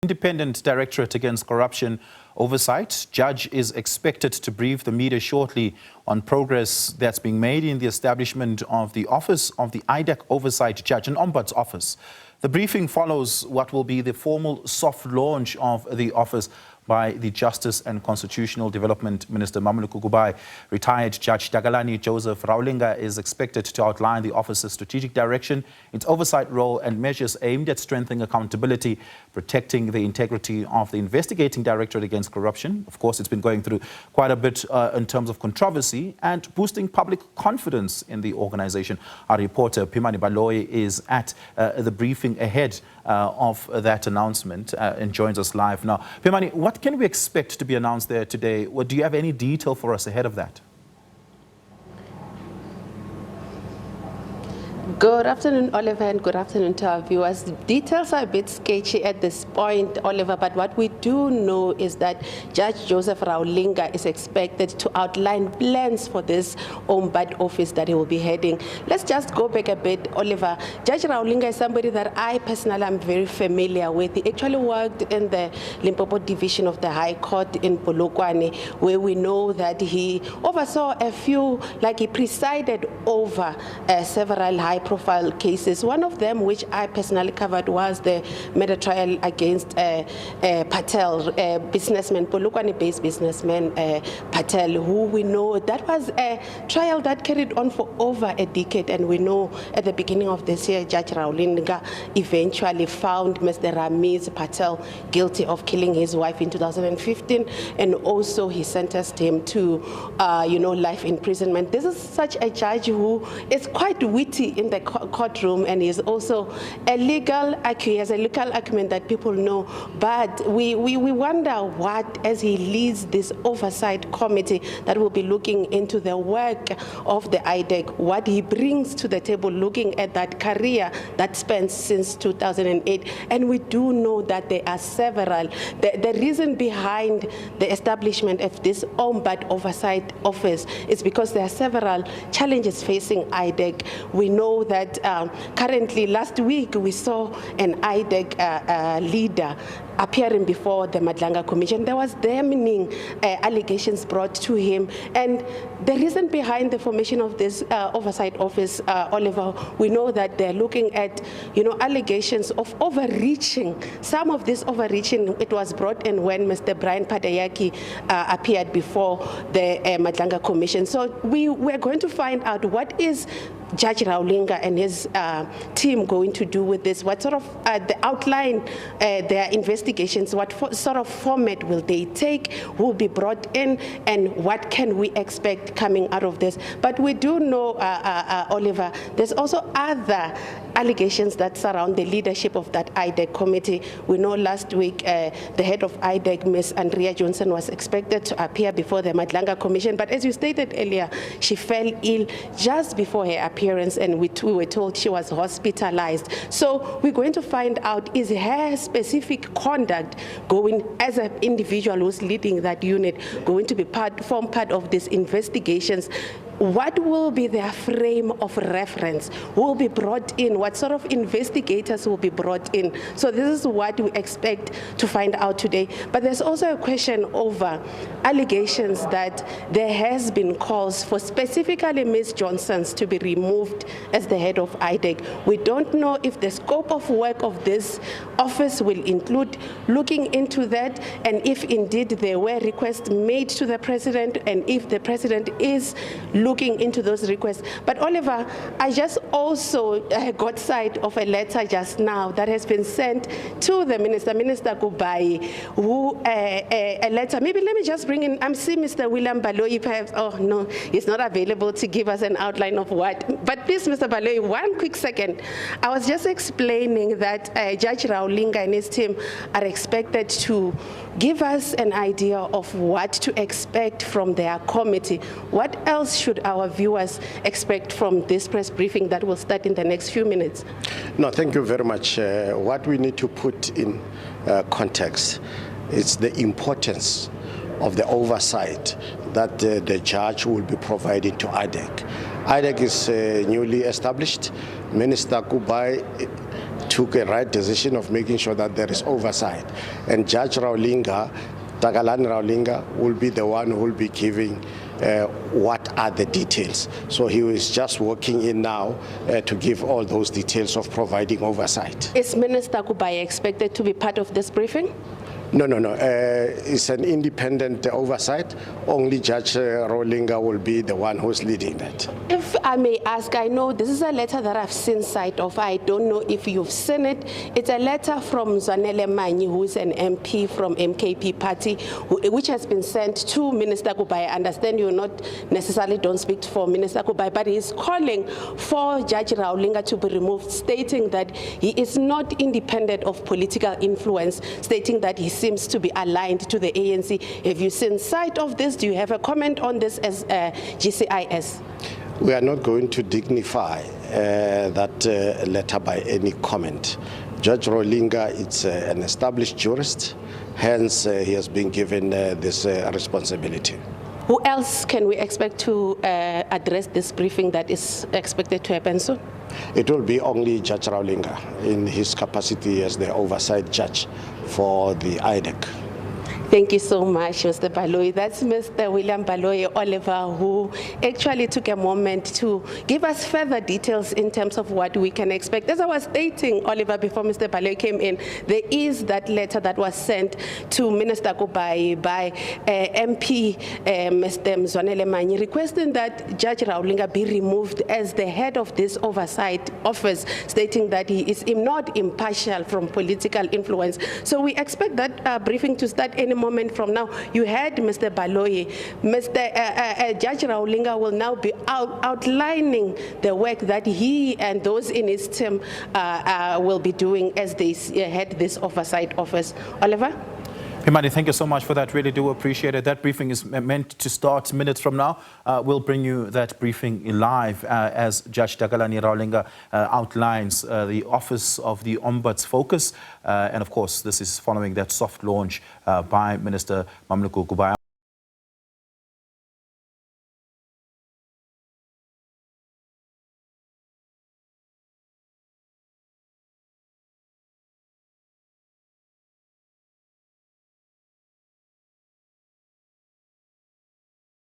Independent Directorate against Corruption Oversight Judge is expected to brief the media shortly on progress that's being made in the establishment of the office of the IDAC Oversight Judge, an Ombuds office. The briefing follows what will be the formal soft launch of the office by the Justice and Constitutional Development Minister Mmamoloko Kubayi. Retired Judge Takalani Joseph Raulinga is expected to outline the office's strategic direction, its oversight role and measures aimed at strengthening accountability, protecting the integrity of the investigating Directorate against corruption. Of course, it's been going through quite a bit in terms of controversy, and boosting public confidence in the organization. Our reporter Pimani Baloyi is at the briefing ahead of that announcement and joins us live now. Pimani, what can we expect to be announced there today? Or do you have any detail for us ahead of that? Good afternoon, Oliver, and good afternoon to our viewers. Details are a bit sketchy at this point, Oliver, but what we do know is that Judge Joseph Raulinga is expected to outline plans for this Ombuds office that he will be heading. Let's just go back a bit, Oliver. Judge Raulinga is somebody that I personally am very familiar with. He actually worked in the Limpopo division of the High Court in Polokwane, where we know that he oversaw a few, like he presided over several high-profile cases. One of them, which I personally covered, was the murder trial against Patel, businessman, Polokwane-based businessman Patel, who we know that was a trial that carried on for over a decade. And we know at the beginning of this year, Judge Raulinga eventually found Mr. Ramiz Patel guilty of killing his wife in 2015, and also he sentenced him to, life imprisonment. This is such a judge who is quite witty in the courtroom, and is also a legal acumen that people know. But we wonder what, as he leads this oversight committee that will be looking into the work of the IDAC, what he brings to the table, looking at that career that spans since 2008. And we do know that there are several. The reason behind the establishment of this Ombuds Oversight Office is because there are several challenges facing IDAC. We know that currently, last week, we saw an IDAC leader appearing before the Madlanga Commission. There was damning allegations brought to him. And the reason behind the formation of this oversight office, Oliver, we know that they're looking at, allegations of overreaching. Some of this overreaching, it was brought in when Mr. Brian Padayaki appeared before the Madlanga Commission. So we're going to find out what is Judge Raulinga and his team going to do with this. What sort of the outline their investigations, what sort of format will they take, who will be brought in, and what can we expect coming out of this? But we do know, Oliver, there's also other allegations that surround the leadership of that IDAC committee. We know last week the head of IDAC, Ms. Andrea Johnson, was expected to appear before the Madlanga Commission, but as you stated earlier, she fell ill just before her appearance, and we were told she was hospitalized. So we're going to find out, is her specific conduct going, as an individual who's leading that unit, going to be form part of these investigations? What will be their frame of reference? Who will be brought in? What sort of investigators will be brought in? So this is what we expect to find out today. But there's also a question over allegations that there has been calls for specifically Ms. Johnson's to be removed as the head of IDAC. We don't know if the scope of work of this office will include looking into that, and if indeed there were requests made to the president, and if the president is looking into those requests. But Oliver, I just also got sight of a letter just now that has been sent to the Minister Kubayi, who a letter, maybe let me just bring in, I'm seeing Mr. William Baloyi, perhaps, oh no, he's not available to give us an outline of what. But please, Mr. Baloyi, one quick second. I was just explaining that Judge Raulinga and his team are expected to give us an idea of what to expect from their committee. What else should our viewers expect from this press briefing that will start in the next few minutes? No, thank you very much. What we need to put in context is the importance of the oversight that the judge will be providing to IDAC. IDAC is newly established. Minister Kubayi took a right decision of making sure that there is oversight. And Judge Raulinga, Takalani Raulinga, will be the one who will be giving what are the details. So he is just working in now to give all those details of providing oversight. Is Minister Kubayi expected to be part of this briefing? No. It's an independent oversight. Only Judge Raulinga will be the one who's leading that. If I may ask, I know this is a letter that I've seen sight of. I don't know if you've seen it. It's a letter from Zanele Manyi, who is an MP from MKP party, which has been sent to Minister Kubayi. I understand you not necessarily don't speak for Minister Kubayi, but he's calling for Judge Raulinga to be removed, stating that he is not independent of political influence, stating that he seems to be aligned to the ANC. Have you seen sight of this? Do you have a comment on this as GCIS? We are not going to dignify that letter by any comment. Judge Raulinga is an established jurist, hence he has been given this responsibility. Who else can we expect to address this briefing that is expected to happen soon? It will be only Judge Raulinga in his capacity as the oversight judge for the IDAC. Thank you so much, Mr. Baloyi. That's Mr. William Baloyi Oliver, who actually took a moment to give us further details in terms of what we can expect. As I was stating, Oliver, before Mr. Baloyi came in, there is that letter that was sent to Minister Kubayi by MP Mr. Mzwanele Manyi, requesting that Judge Raulinga be removed as the head of this oversight office, stating that he is not impartial from political influence. So we expect that briefing to start any moment from now. You heard Mr. Baloyi. Judge Raulinga will now be outlining the work that he and those in his team will be doing as they head this oversight office. Oliver? Pimani, thank you so much for that. Really do appreciate it. That briefing is meant to start minutes from now. We'll bring you that briefing live as Judge Takalani Raulinga outlines the Office of the Ombuds's focus. And of course, this is following that soft launch by Minister Mmamoloko Kubayi.